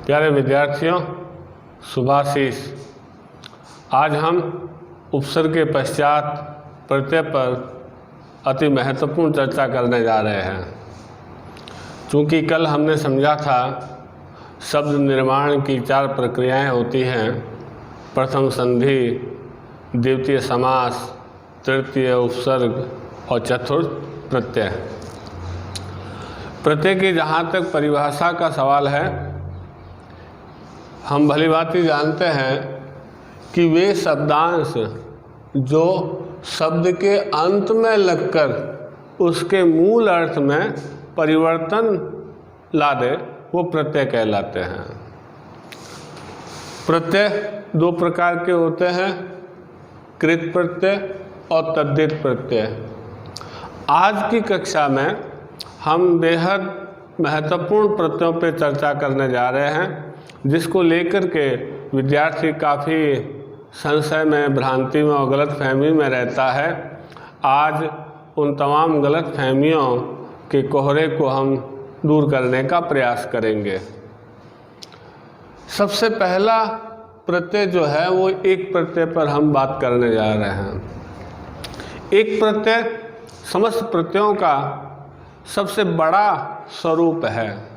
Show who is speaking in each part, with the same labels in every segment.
Speaker 1: प्यारे विद्यार्थियों, शुभाशीष। आज हम उपसर्ग के पश्चात प्रत्यय पर अति महत्वपूर्ण चर्चा करने जा रहे हैं। चूँकि कल हमने समझा था शब्द निर्माण की 4 प्रक्रियाएं होती हैं। प्रथम संधि, द्वितीय समास, तृतीय उपसर्ग और चतुर्थ प्रत्यय। प्रत्यय की जहाँ तक परिभाषा का सवाल है, हम भलीभांति जानते हैं कि वे शब्दांश जो शब्द के अंत में लगकर उसके मूल अर्थ में परिवर्तन ला दे, वो प्रत्यय कहलाते हैं। प्रत्यय 2 प्रकार के होते हैं, कृत प्रत्यय और तद्धित प्रत्यय। आज की कक्षा में हम बेहद महत्वपूर्ण प्रत्ययों पर चर्चा करने जा रहे हैं, जिसको लेकर के विद्यार्थी काफ़ी संशय में, भ्रांति में और गलतफहमी में रहता है। आज उन तमाम गलतफहमियों के कोहरे को हम दूर करने का प्रयास करेंगे। सबसे पहला प्रत्यय जो है वो एक प्रत्यय पर हम बात करने जा रहे हैं। एक प्रत्यय समस्त प्रत्ययों का सबसे बड़ा स्वरूप है।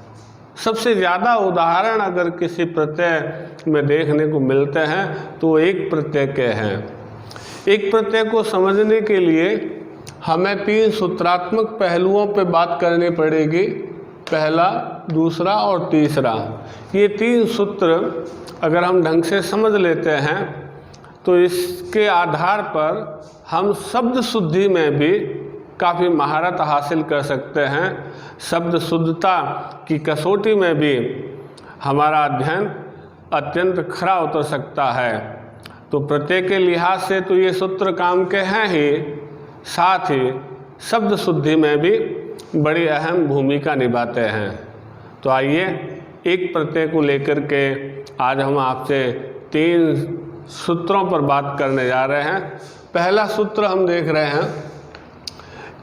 Speaker 1: सबसे ज़्यादा उदाहरण अगर किसी प्रत्यय में देखने को मिलते हैं तो एक प्रत्यय के हैं। एक प्रत्यय को समझने के लिए हमें 3 सूत्रात्मक पहलुओं पर बात करनी पड़ेगी। पहला, दूसरा और तीसरा। ये 3 सूत्र अगर हम ढंग से समझ लेते हैं तो इसके आधार पर हम शब्द शुद्धि में भी काफ़ी महारत हासिल कर सकते हैं। शब्द शुद्धता की कसौटी में भी हमारा अध्ययन अत्यंत खरा उतर सकता है। तो प्रत्यय के लिहाज से तो ये सूत्र काम के हैं ही, साथ ही शब्द शुद्धि में भी बड़ी अहम भूमिका निभाते हैं। तो आइए एक प्रत्यय को लेकर के आज हम आपसे 3 सूत्रों पर बात करने जा रहे हैं। पहला सूत्र हम देख रहे हैं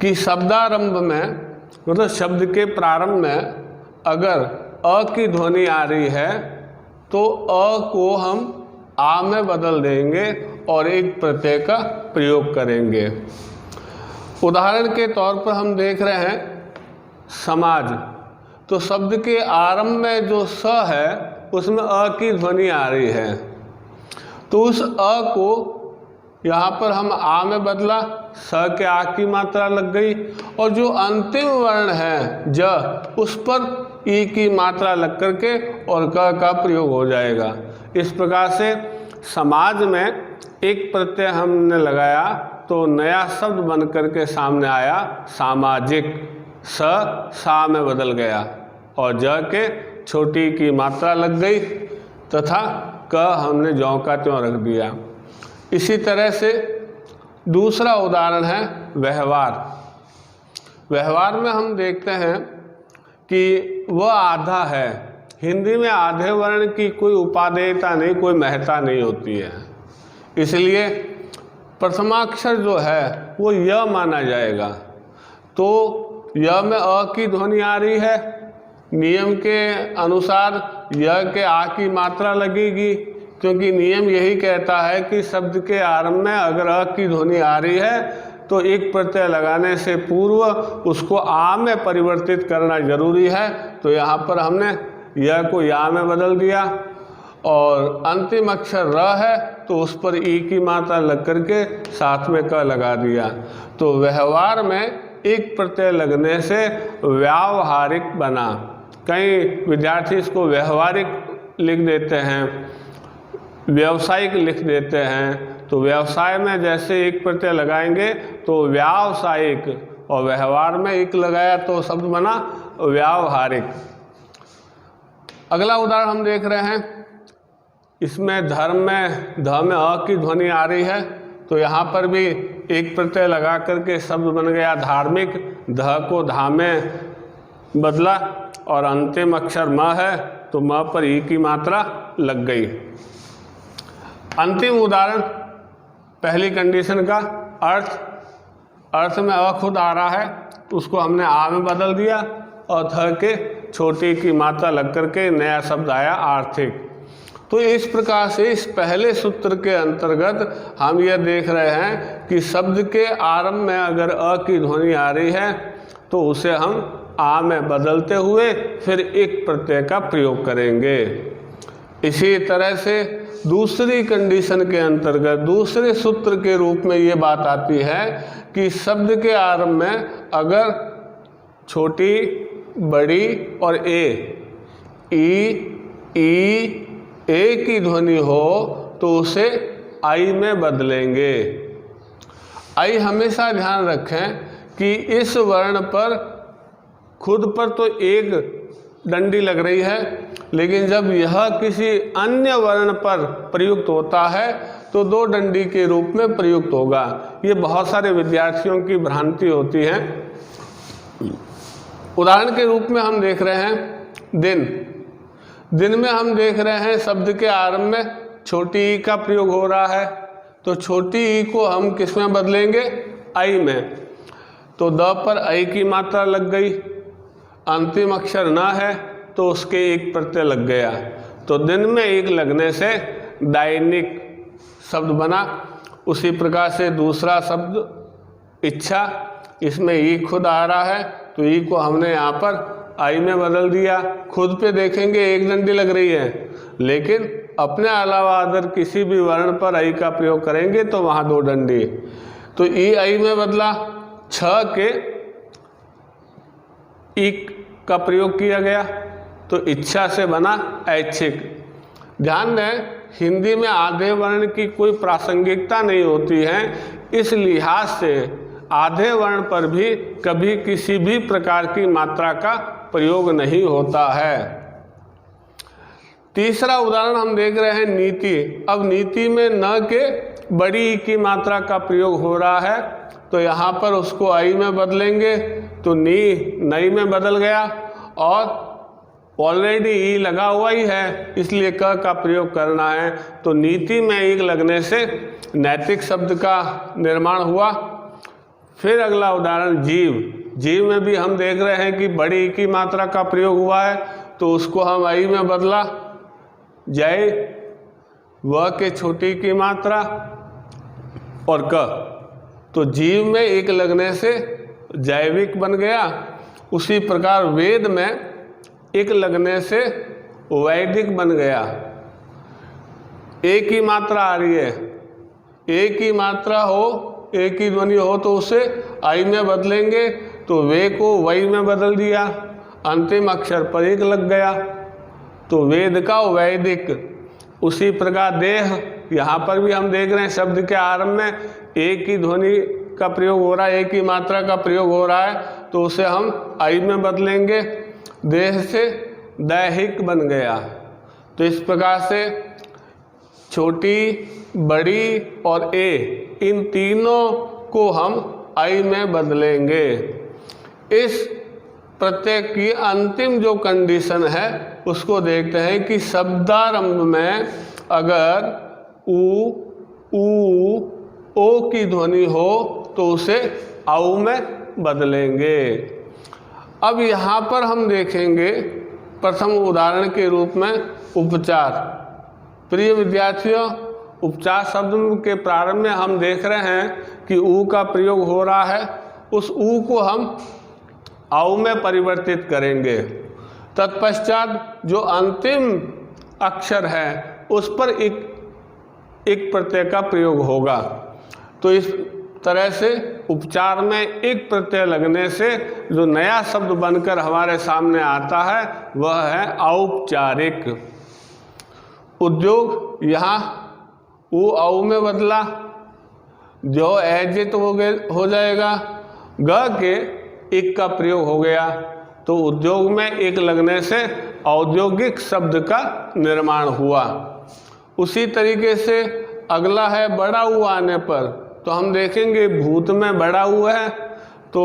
Speaker 1: कि शब्दारंभ में, मतलब शब्द के प्रारंभ में अगर अ की ध्वनि आ रही है तो अ को हम आ में बदल देंगे और एक प्रत्यय का प्रयोग करेंगे। उदाहरण के तौर पर हम देख रहे हैं समाज। तो शब्द के आरंभ में जो स है उसमें अ की ध्वनि आ रही है, तो उस अ को यहाँ पर हम आ में बदला, स के आ की मात्रा लग गई, और जो अंतिम वर्ण है ज, उस पर ई की मात्रा लग करके और क का प्रयोग हो जाएगा। इस प्रकार से समाज में एक प्रत्यय हमने लगाया तो नया शब्द बन करके सामने आया सामाजिक। स सा में बदल गया और ज के छोटी की मात्रा लग गई तथा क हमने ज्यों का त्यों रख दिया। इसी तरह से दूसरा उदाहरण है व्यवहार। व्यवहार में हम देखते हैं कि वह आधा है। हिंदी में आधे वर्ण की कोई उपादेयता नहीं, कोई महत्ता नहीं होती है, इसलिए प्रथमाक्षर जो है वो य माना जाएगा। तो य में अ की ध्वनि आ रही है, नियम के अनुसार य के आ की मात्रा लगेगी, क्योंकि नियम यही कहता है कि शब्द के आरंभ में अगर अ की ध्वनि आ रही है तो एक प्रत्यय लगाने से पूर्व उसको आ में परिवर्तित करना जरूरी है। तो यहाँ पर हमने य को या में बदल दिया और अंतिम अक्षर र है तो उस पर ई की मात्रा लग करके साथ में क लगा दिया। तो व्यवहार में एक प्रत्यय लगने से व्यावहारिक बना। कई विद्यार्थी इसको व्यवहारिक लिख देते हैं, व्यावसायिक लिख देते हैं। तो व्यवसाय में जैसे एक प्रत्यय लगाएंगे तो व्यावसायिक, और व्यवहार में एक लगाया तो शब्द बना व्यावहारिक। अगला उदाहरण हम देख रहे हैं, इसमें धर्म में ध में अ की ध्वनि आ रही है, तो यहाँ पर भी एक प्रत्यय लगा करके शब्द बन गया धार्मिक। ध को धा में बदला और अंतिम अक्षर म है तो म पर ई की मात्रा लग गई। अंतिम उदाहरण पहली कंडीशन का अर्थ में अ खुद आ रहा है, उसको हमने आ में बदल दिया और थ के छोटी की मात्रा लग करके नया शब्द आया आर्थिक। तो इस प्रकार से इस पहले सूत्र के अंतर्गत हम यह देख रहे हैं कि शब्द के आरंभ में अगर अ की ध्वनि आ रही है तो उसे हम आ में बदलते हुए फिर एक प्रत्यय का प्रयोग करेंगे। इसी तरह से दूसरी कंडीशन के अंतर्गत दूसरे सूत्र के रूप में ये बात आती है कि शब्द के आरंभ में अगर छोटी, बड़ी और ए की ध्वनि हो तो उसे आई में बदलेंगे। आई हमेशा ध्यान रखें कि इस वर्ण पर खुद पर तो एक डंडी लग रही है, लेकिन जब यह किसी अन्य वर्ण पर प्रयुक्त होता है तो दो डंडी के रूप में प्रयुक्त होगा। ये बहुत सारे विद्यार्थियों की भ्रांति होती है। उदाहरण के रूप में हम देख रहे हैं दिन। दिन में हम देख रहे हैं शब्द के आरंभ में छोटी ई का प्रयोग हो रहा है, तो छोटी ई को हम किस में बदलेंगे? आई में। तो द पर आई की मात्रा लग गई, अंतिम अक्षर न है तो उसके एक प्रत्यय लग गया, तो दिन में एक लगने से दैनिक शब्द बना। उसी प्रकार से दूसरा शब्द इच्छा, इसमें ई खुद आ रहा है तो ई को हमने यहाँ पर आई में बदल दिया। खुद पे देखेंगे एक डंडी लग रही है, लेकिन अपने अलावा अगर किसी भी वर्ण पर आई का प्रयोग करेंगे तो वहाँ दो डंडी, तो ई आई में बदला। छ के ई का प्रयोग किया गया तो इच्छा से बना ऐच्छिक। ध्यान दें, हिंदी में आधे वर्ण की कोई प्रासंगिकता नहीं होती है, इस लिहाज से आधे वर्ण पर भी कभी किसी भी प्रकार की मात्रा का प्रयोग नहीं होता है। तीसरा उदाहरण हम देख रहे हैं नीति। अब नीति में न के बड़ी ई की मात्रा का प्रयोग हो रहा है, तो यहाँ पर उसको आई में बदलेंगे तो नई में बदल गया, और ऑलरेडी ई लगा हुआ ही है इसलिए क का प्रयोग करना है, तो नीति में एक लगने से नैतिक शब्द का निर्माण हुआ। फिर अगला उदाहरण जीव। जीव में भी हम देख रहे हैं कि बड़ी ई की मात्रा का प्रयोग हुआ है, तो उसको हम आई में बदला, जय, व के छोटी की मात्रा और क, तो जीव में एक लगने से जैविक बन गया। उसी प्रकार वेद में एक लगने से वैदिक बन गया। एक ही मात्रा आ रही है, एक ही मात्रा हो, एक ही ध्वनि हो तो उसे आई में बदलेंगे, तो वे को वै में बदल दिया, अंतिम अक्षर पर एक लग गया, तो वेद का वैदिक। उसी प्रकार देह, यहाँ पर भी हम देख रहे हैं शब्द के आरंभ में एक ही ध्वनि का प्रयोग हो रहा है, एक ही मात्रा का प्रयोग हो रहा है, तो उसे हम आई में बदलेंगे, देह से दैहिक बन गया। तो इस प्रकार से छोटी, बड़ी और ए, इन तीनों को हम आई में बदलेंगे। इस प्रत्यय की अंतिम जो कंडीशन है उसको देखते हैं कि शब्दारंभ में अगर ओ की ध्वनि हो तो उसे औ में बदलेंगे। अब यहाँ पर हम देखेंगे प्रथम उदाहरण के रूप में उपचार। प्रिय विद्यार्थियों, उपचार शब्द के प्रारंभ में हम देख रहे हैं कि ऊ का प्रयोग हो रहा है, उस ऊ को हम औ में परिवर्तित करेंगे। तत्पश्चात जो अंतिम अक्षर है उस पर एक प्रत्यय का प्रयोग होगा। तो इस तरह से उपचार में एक प्रत्यय लगने से जो नया शब्द बनकर हमारे सामने आता है वह है औपचारिक। उद्योग, यहाँ ऊ औ में बदला, जो ऐजित हो जाएगा, ग के एक का प्रयोग हो गया, तो उद्योग में एक लगने से औद्योगिक शब्द का निर्माण हुआ। उसी तरीके से अगला है बड़ा ऊ आने पर, तो हम देखेंगे भूत में बड़ा ऊ है तो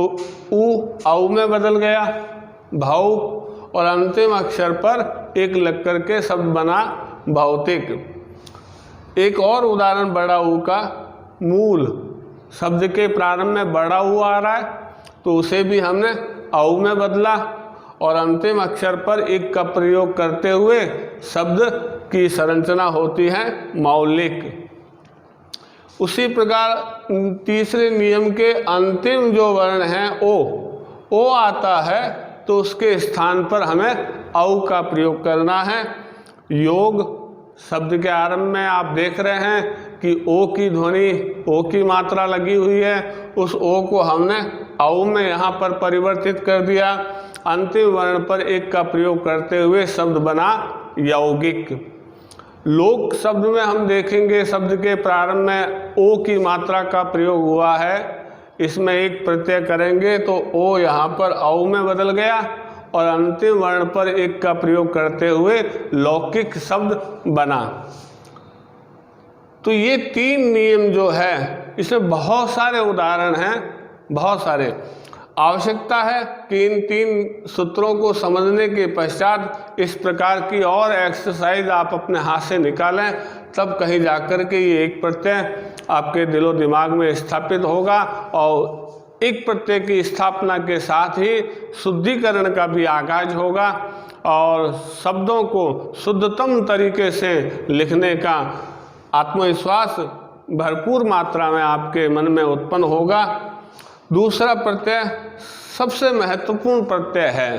Speaker 1: ऊ औ में बदल गया, भाव, और अंतिम अक्षर पर एक लग करके शब्द बना भौतिक। एक और उदाहरण बड़ा ऊ का, मूल, शब्द के प्रारंभ में बड़ा ऊ आ रहा है तो उसे भी हमने औ में बदला, और अंतिम अक्षर पर एक का प्रयोग करते हुए शब्द की संरचना होती है मौलिक। उसी प्रकार तीसरे नियम के अंतिम जो वर्ण है ओ आता है तो उसके स्थान पर हमें औ का प्रयोग करना है। योग शब्द के आरंभ में आप देख रहे हैं कि ओ की ध्वनि, ओ की मात्रा लगी हुई है, उस ओ को हमने औ में यहाँ पर परिवर्तित कर दिया। अंतिम वर्ण पर एक का प्रयोग करते हुए शब्द बना यौगिक। लोक शब्द में हम देखेंगे शब्द के प्रारंभ में ओ की मात्रा का प्रयोग हुआ है, इसमें एक प्रत्यय करेंगे तो ओ यहाँ पर औ में बदल गया और अंतिम वर्ण पर एक का प्रयोग करते हुए लौकिक शब्द बना। तो ये तीन नियम जो है इसमें बहुत सारे उदाहरण हैं, बहुत सारे। आवश्यकता है कि इन तीन सूत्रों को समझने के पश्चात इस प्रकार की और एक्सरसाइज आप अपने हाथ से निकालें, तब कहीं जाकर के ये एक प्रत्यय आपके दिलो दिमाग में स्थापित होगा और एक प्रत्यय की स्थापना के साथ ही शुद्धिकरण का भी आगाज होगा और शब्दों को शुद्धतम तरीके से लिखने का आत्मविश्वास भरपूर मात्रा में आपके मन में उत्पन्न होगा। दूसरा प्रत्यय सबसे महत्वपूर्ण प्रत्यय है।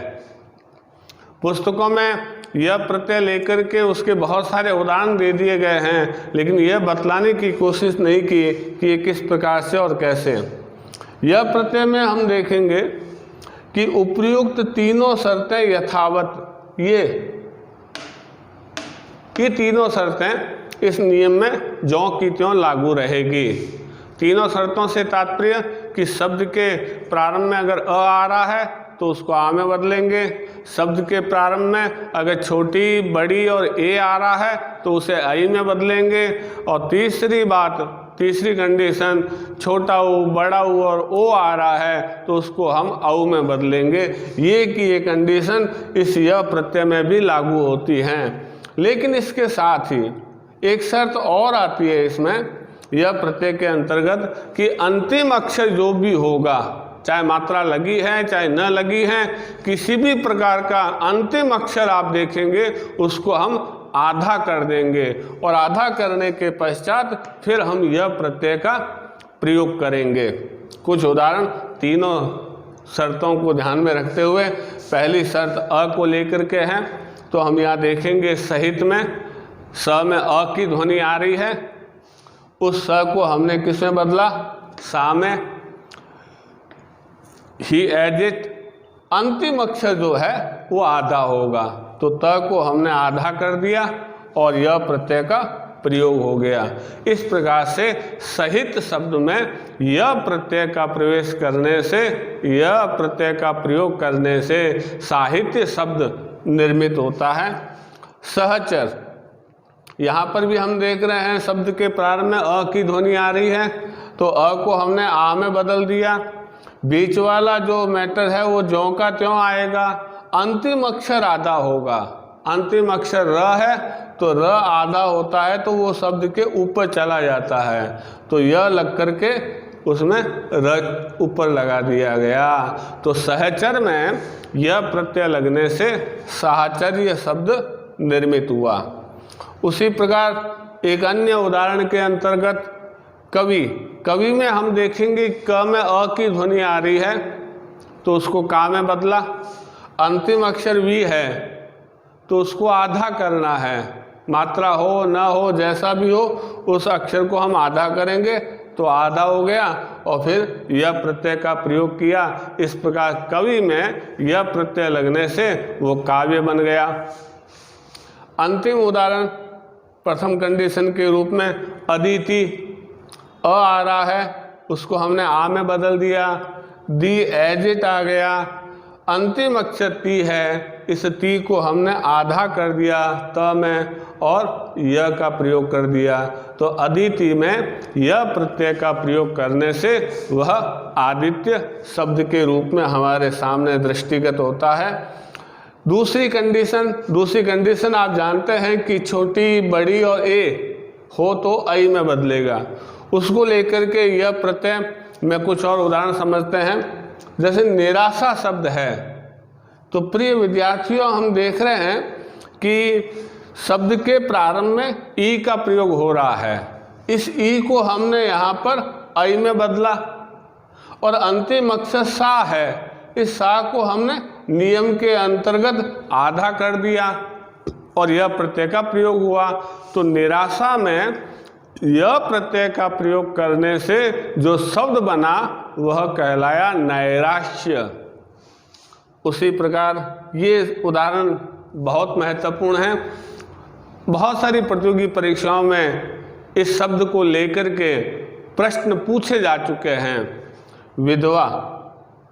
Speaker 1: पुस्तकों में यह प्रत्यय लेकर के उसके बहुत सारे उदाहरण दे दिए गए हैं, लेकिन यह बतलाने की कोशिश नहीं की कि ये किस प्रकार से और कैसे। यह प्रत्यय में हम देखेंगे कि उपर्युक्त तीनों शर्तें यथावत, ये तीनों शर्तें इस नियम में ज्यों की त्यों लागू रहेगी। तीनों शर्तों से तात्पर्य कि शब्द के प्रारंभ में अगर अ आ रहा है तो उसको आ में बदलेंगे, शब्द के प्रारंभ में अगर छोटी, बड़ी और ए आ रहा है तो उसे आई में बदलेंगे, और तीसरी कंडीशन छोटा ऊ, बड़ा ऊ और ओ आ रहा है तो उसको हम औ में बदलेंगे। ये कंडीशन इस यह प्रत्यय में भी लागू होती हैं। लेकिन इसके साथ ही एक शर्त और आती है इसमें यह प्रत्यय के अंतर्गत कि अंतिम अक्षर जो भी होगा, चाहे मात्रा लगी है चाहे न लगी है, किसी भी प्रकार का अंतिम अक्षर आप देखेंगे उसको हम आधा कर देंगे और आधा करने के पश्चात फिर हम यह प्रत्यय का प्रयोग करेंगे। कुछ उदाहरण तीनों शर्तों को ध्यान में रखते हुए, पहली शर्त अ को लेकर के है तो हम यहाँ देखेंगे साहित्य में स में अ की ध्वनि आ रही है, उस स को हमने किस में बदला, सा में। ही एज इट, अंतिम अक्षर जो है वो आधा होगा तो त को हमने आधा कर दिया और यह प्रत्यय का प्रयोग हो गया। इस प्रकार से सहित शब्द में यह प्रत्यय का प्रवेश करने से, यह प्रत्यय का प्रयोग करने से साहित्य शब्द निर्मित होता है। सहचर, यहाँ पर भी हम देख रहे हैं शब्द के प्रारंभ में अ की ध्वनि आ रही है तो अ को हमने आ में बदल दिया। बीच वाला जो मैटर है वो ज्यों का त्यों आएगा, अंतिम अक्षर आधा होगा। अंतिम अक्षर र है तो र आधा होता है तो वो शब्द के ऊपर चला जाता है, तो यह लग करके उसमें र ऊपर लगा दिया गया। तो सहचर में यह प्रत्यय लगने से साहचर्य शब्द निर्मित हुआ। उसी प्रकार एक अन्य उदाहरण के अंतर्गत कवि में हम देखेंगे क में अ की ध्वनि आ रही है तो उसको का में बदला। अंतिम अक्षर वी है तो उसको आधा करना है, मात्रा हो न हो जैसा भी हो उस अक्षर को हम आधा करेंगे तो आधा हो गया और फिर यह प्रत्यय का प्रयोग किया। इस प्रकार कवि में यह प्रत्यय लगने से वो काव्य बन गया। अंतिम उदाहरण प्रथम कंडीशन के रूप में अदिति, अ आ रहा है उसको हमने आ में बदल दिया, दी एज इट आ गया। अंतिम अक्षर ती है, इस ती को हमने आधा कर दिया त में और य का प्रयोग कर दिया, तो अदिति में यह प्रत्यय का प्रयोग करने से वह आदित्य शब्द के रूप में हमारे सामने दृष्टिगत होता है। दूसरी कंडीशन आप जानते हैं कि छोटी, बड़ी और ए हो तो आई में बदलेगा। उसको लेकर के यह प्रत्यय में कुछ और उदाहरण समझते हैं। जैसे निराशा शब्द है, तो प्रिय विद्यार्थियों, हम देख रहे हैं कि शब्द के प्रारंभ में ई का प्रयोग हो रहा है। इस ई को हमने यहाँ पर आई में बदला और अंतिम अक्षर सा है, इस सा को हमने नियम के अंतर्गत आधा कर दिया और यह प्रत्यय का प्रयोग हुआ। तो निराशा में यह प्रत्यय का प्रयोग करने से जो शब्द बना वह कहलाया नैराश्य। उसी प्रकार ये उदाहरण बहुत महत्वपूर्ण है। बहुत सारी प्रतियोगी परीक्षाओं में इस शब्द को लेकर के प्रश्न पूछे जा चुके हैं। विधवा,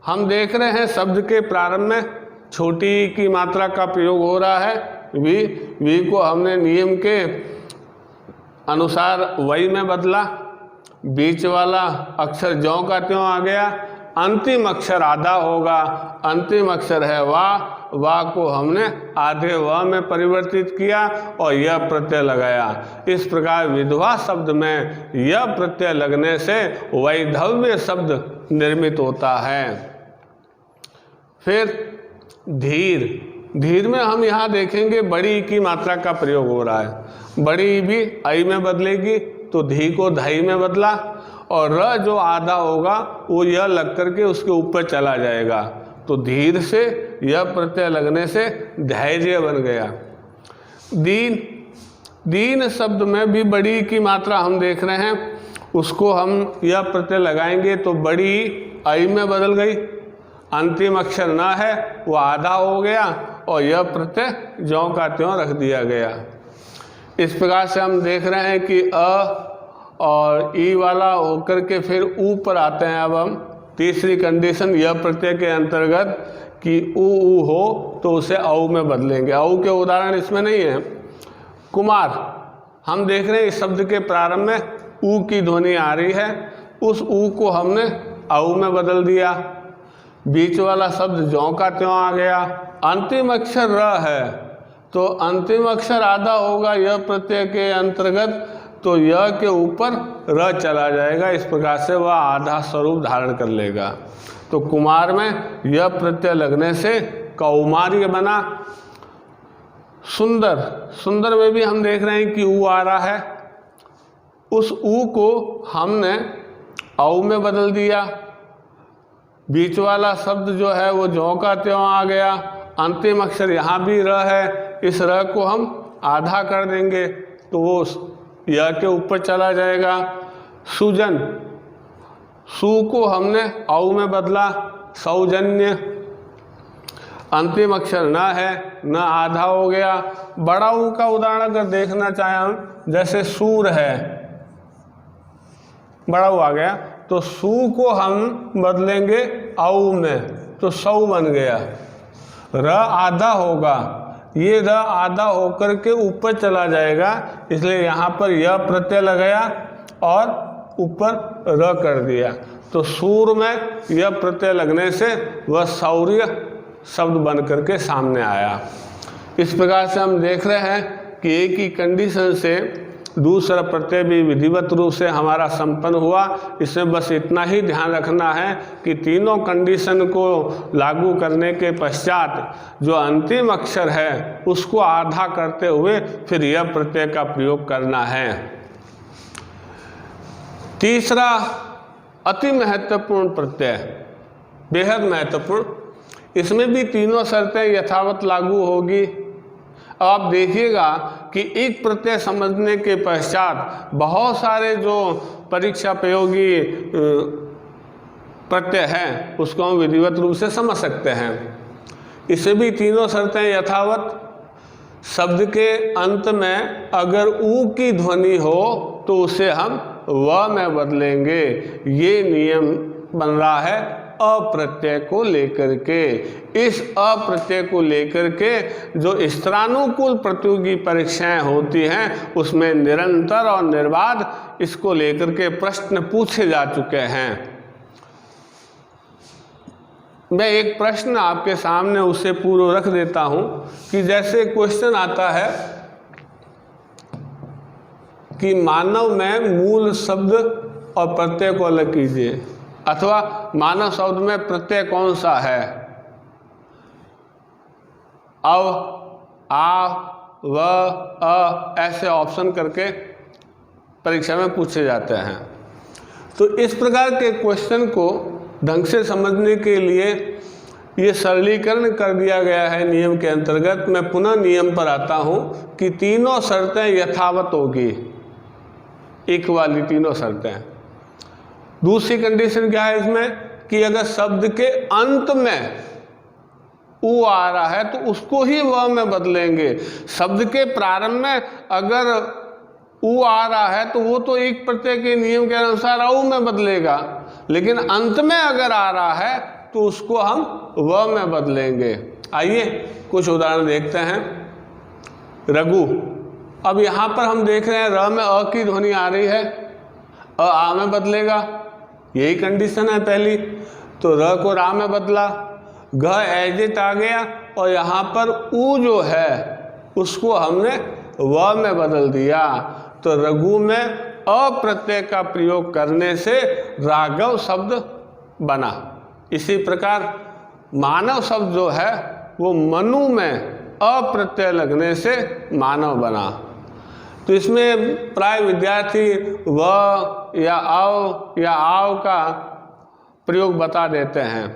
Speaker 1: हम देख रहे हैं शब्द के प्रारंभ में छोटी ई की मात्रा का प्रयोग हो रहा है। वी को हमने नियम के अनुसार वही में बदला, बीच वाला अक्षर ज्यों का त्यों आ गया, अंतिम अक्षर आधा होगा, अंतिम अक्षर है वाह को हमने आधे व में परिवर्तित किया और यह प्रत्यय लगाया। इस प्रकार विधवा शब्द में यह प्रत्यय लगने से वैधव्य शब्द निर्मित होता है। फिर धीर में हम यहाँ देखेंगे बड़ी की मात्रा का प्रयोग हो रहा है। बड़ी भी आई में बदलेगी तो धी को धाई में बदला और र जो आधा होगा वो यह लग करके उसके ऊपर चला जाएगा। तो धीर से यह प्रत्यय लगने से धैर्य बन गया। दीन शब्द में भी बड़ी की मात्रा हम देख रहे हैं, उसको हम यह प्रत्यय लगाएंगे तो बड़ी आई में बदल गई, अंतिम अक्षर न है वो आधा हो गया और यह प्रत्यय ज्यों का त्यों रख दिया गया। इस प्रकार से हम देख रहे हैं कि अ और ई वाला होकर के फिर ऊ पर आते हैं। अब हम तीसरी कंडीशन यह प्रत्यय के अंतर्गत कि ऊ हो तो उसे औ में बदलेंगे। औ के उदाहरण इसमें नहीं है। कुमार, हम देख रहे हैं इस शब्द के प्रारंभ में ऊ की ध्वनि आ रही है, उस ऊ को हमने औ में बदल दिया। बीच वाला शब्द ज्यों का त्यों आ गया। अंतिम अक्षर र है तो अंतिम अक्षर आधा होगा यह प्रत्यय के अंतर्गत, तो यह के ऊपर र चला जाएगा। इस प्रकार से वह आधा स्वरूप धारण कर लेगा। तो कुमार में यह प्रत्यय लगने से कौमार्य बना। सुंदर में भी हम देख रहे हैं कि ऊ आ रहा है, उस ऊ को हमने औ में बदल दिया। बीच वाला शब्द जो है वो ज्यों का त्यों आ गया। अंतिम अक्षर यहाँ भी र है, इस र को हम आधा कर देंगे तो वो यह के ऊपर चला जाएगा। सुजन, सु को हमने औ में बदला, सौजन्य, अंतिम अक्षर न है, न आधा हो गया। बड़ा ऊ का उदाहरण अगर देखना चाहें हम, जैसे सूर है, बड़ा ऊ आ गया तो सु को हम बदलेंगे औ में तो सौ बन गया। र आधा होगा, ये र आधा होकर के ऊपर चला जाएगा, इसलिए यहाँ पर यह प्रत्यय लगाया और ऊपर र कर दिया। तो सूर में यह प्रत्यय लगने से वह शौर्य शब्द बन करके सामने आया। इस प्रकार से हम देख रहे हैं कि एक ही कंडीशन से दूसरा प्रत्यय भी विधिवत रूप से हमारा संपन्न हुआ। इसमें बस इतना ही ध्यान रखना है कि तीनों कंडीशन को लागू करने के पश्चात जो अंतिम अक्षर है उसको आधा करते हुए फिर यह प्रत्यय का प्रयोग करना है। तीसरा अति महत्वपूर्ण प्रत्यय, बेहद महत्वपूर्ण, इसमें भी तीनों शर्तें यथावत लागू होगी। आप देखिएगा कि एक प्रत्यय समझने के पश्चात बहुत सारे जो परीक्षा प्रयोगी प्रत्यय हैं उसको हम विधिवत रूप से समझ सकते हैं। इसे भी तीनों शर्तें यथावत। शब्द के अंत में अगर ऊ की ध्वनि हो तो उसे हम व में बदलेंगे। ये नियम बन रहा है अप्रत्यय को लेकर के। इस अप्रत्यय को लेकर के जो स्तरानुकूल प्रतियोगी परीक्षाएं होती हैं उसमें निरंतर और निर्बाध इसको लेकर के प्रश्न पूछे जा चुके हैं। मैं एक प्रश्न आपके सामने उससे पूर्व रख देता हूं कि जैसे क्वेश्चन आता है कि मानव में मूल शब्द और प्रत्यय को अलग कीजिए, अथवा मानव शब्द में प्रत्यय कौन सा है। अव, आ, व, अ ऐसे ऑप्शन करके परीक्षा में पूछे जाते हैं। तो इस प्रकार के क्वेश्चन को ढंग से समझने के लिए ये सरलीकरण कर दिया गया है नियम के अंतर्गत। मैं पुनः नियम पर आता हूँ कि तीनों शर्तें यथावत होगी, एक वाली तीनों शर्तें। दूसरी कंडीशन क्या है इसमें कि अगर शब्द के अंत में उ आ रहा है तो उसको ही व में बदलेंगे। शब्द के प्रारंभ में अगर उ आ रहा है तो वो तो एक प्रत्यय के नियम के अनुसार औ में बदलेगा, लेकिन अंत में अगर आ रहा है तो उसको हम व में बदलेंगे। आइए कुछ उदाहरण देखते हैं। रघु, अब यहाँ पर हम देख रहे हैं र में अ की ध्वनि आ रही है, आ में बदलेगा, यही कंडीशन है पहली। तो र को रा में बदला, घ एजिट आ गया और यहाँ पर उ जो है उसको हमने व में बदल दिया। तो रघु में अ प्रत्यय का प्रयोग करने से राघव शब्द बना। इसी प्रकार मानव शब्द जो है वो मनु में अ प्रत्यय लगने से मानव बना। तो इसमें प्राय विद्यार्थी व या अव या आव का प्रयोग बता देते हैं,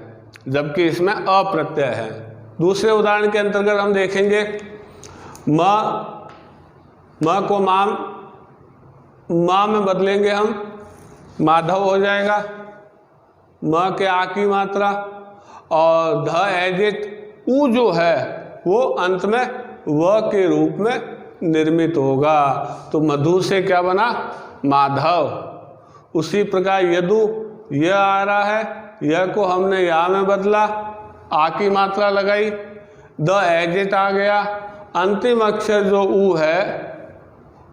Speaker 1: जबकि इसमें अ प्रत्यय है। दूसरे उदाहरण के अंतर्गत हम देखेंगे, म को माँ में बदलेंगे हम, माधव हो जाएगा। म के आ की मात्रा और ध एजिट उ जो है वो अंत में व के रूप में निर्मित होगा। तो मधु से क्या बना, माधव। उसी प्रकार यदु, यह आ रहा है, यह को हमने या में बदला, आ की मात्रा लगाई, द एजिट आ गया, अंतिम अक्षर जो उ है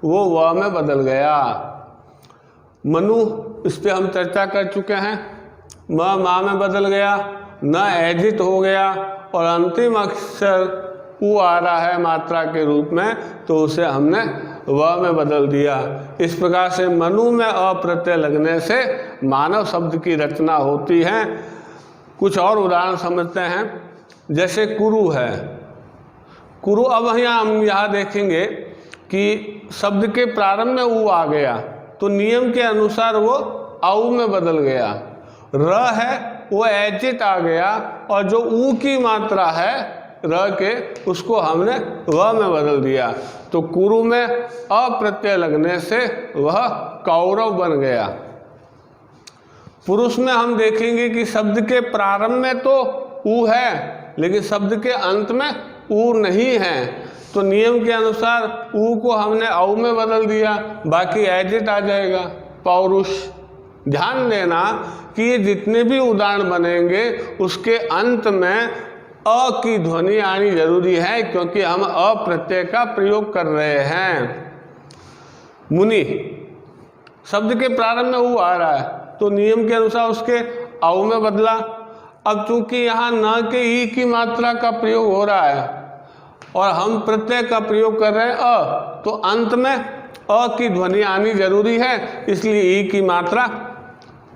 Speaker 1: वो व में बदल गया। मनु, इस पे हम चर्चा कर चुके हैं। मा में बदल गया, न एजिट हो गया और अंतिम अक्षर उ आ रहा है मात्रा के रूप में, तो उसे हमने व में बदल दिया। इस प्रकार से मनु में अ प्रत्यय लगने से मानव शब्द की रचना होती है। कुछ और उदाहरण समझते हैं, जैसे कुरु है। कुरु, अब हम यहाँ देखेंगे कि शब्द के प्रारंभ में उ आ गया तो नियम के अनुसार वो औ में बदल गया। र है वो एजिट आ गया और जो उ की मात्रा है र के उसको हमने व में बदल दिया। तो कुरु में अ प्रत्यय लगने से वह कौरव बन गया। पुरुष में हम देखेंगे कि शब्द के प्रारंभ में तो उ है लेकिन शब्द के अंत में उ नहीं है, तो नियम के अनुसार उ को हमने औ में बदल दिया, बाकी एजिट आ जाएगा, पौरुष। ध्यान देना कि ये जितने भी उदाहरण बनेंगे उसके अंत में अ की ध्वनि आनी जरूरी है, क्योंकि हम अ प्रत्यय का प्रयोग कर रहे हैं। मुनि, शब्द के प्रारंभ में उ आ रहा है तो नियम के अनुसार उसके औ में बदला। अब चूंकि यहाँ न के ई की मात्रा का प्रयोग हो रहा है और हम प्रत्यय का प्रयोग कर रहे हैं अ, तो अंत में अ की ध्वनि आनी जरूरी है, इसलिए ई की मात्रा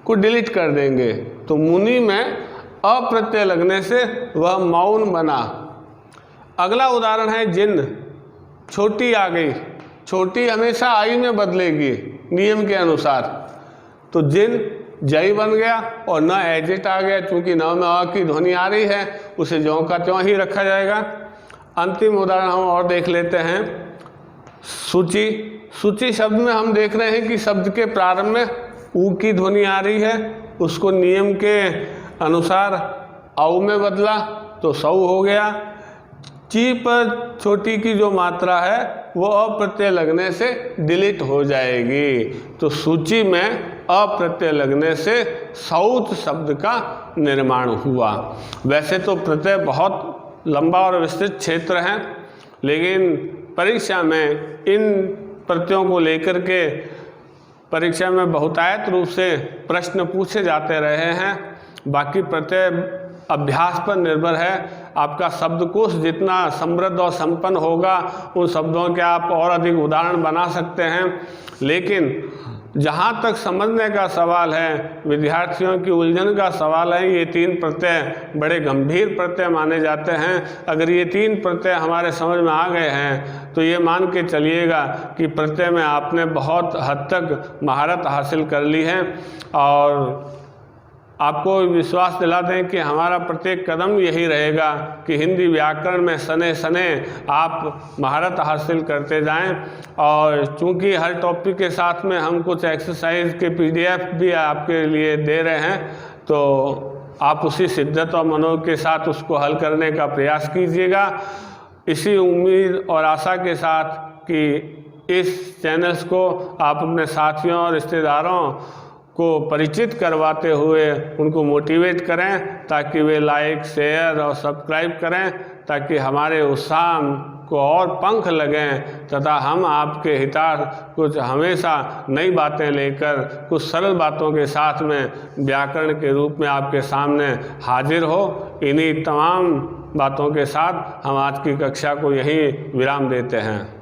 Speaker 1: को डिलीट कर देंगे। तो मुनि में अ प्रत्यय लगने से वह मौन बना। अगला उदाहरण है जिन। छोटी आ गई, छोटी हमेशा आई में बदलेगी नियम के अनुसार, तो जिन जय बन गया और न एजिट आ गया, चूंकि न में अ की ध्वनि आ रही है उसे ज्यों का त्यों ही रखा जाएगा। अंतिम उदाहरण हम और देख लेते हैं, सूची। सूची शब्द में हम देख रहे हैं कि शब्द के प्रारंभ में उ की ध्वनि आ रही है, उसको नियम के अनुसार औ में बदला तो सौ हो गया। ची पर छोटी की जो मात्रा है वो अ प्रत्यय लगने से डिलीट हो जाएगी। तो सूची में अ प्रत्यय लगने से सौत शब्द का निर्माण हुआ। वैसे तो प्रत्यय बहुत लंबा और विस्तृत क्षेत्र है, लेकिन परीक्षा में इन प्रत्ययों को लेकर के परीक्षा में बहुतायत रूप से प्रश्न पूछे जाते रहे हैं। बाकी प्रत्यय अभ्यास पर निर्भर है। आपका शब्दकोश जितना समृद्ध और संपन्न होगा उन शब्दों के आप और अधिक उदाहरण बना सकते हैं, लेकिन जहाँ तक समझने का सवाल है, विद्यार्थियों की उलझन का सवाल है, ये 3 प्रत्यय बड़े गंभीर प्रत्यय माने जाते हैं। अगर ये 3 प्रत्यय हमारे समझ में आ गए हैं तो ये मान के चलिएगा कि प्रत्यय में आपने बहुत हद तक महारत हासिल कर ली है। और आपको विश्वास दिलाते हैं कि हमारा प्रत्येक कदम यही रहेगा कि हिंदी व्याकरण में सने सने आप महारत हासिल करते जाएं। और चूंकि हर टॉपिक के साथ में हम कुछ एक्सरसाइज के PDF भी आपके लिए दे रहे हैं, तो आप उसी शिद्दत और मनोयोग के साथ उसको हल करने का प्रयास कीजिएगा। इसी उम्मीद और आशा के साथ कि इस चैनल्स को आप अपने साथियों और रिश्तेदारों को परिचित करवाते हुए उनको मोटिवेट करें, ताकि वे लाइक, शेयर और सब्सक्राइब करें, ताकि हमारे उत्साह को और पंख लगें तथा हम आपके हितार्थ कुछ हमेशा नई बातें लेकर कुछ सरल बातों के साथ में व्याकरण के रूप में आपके सामने हाजिर हो। इन्हीं तमाम बातों के साथ हम आज की कक्षा को यहीं विराम देते हैं।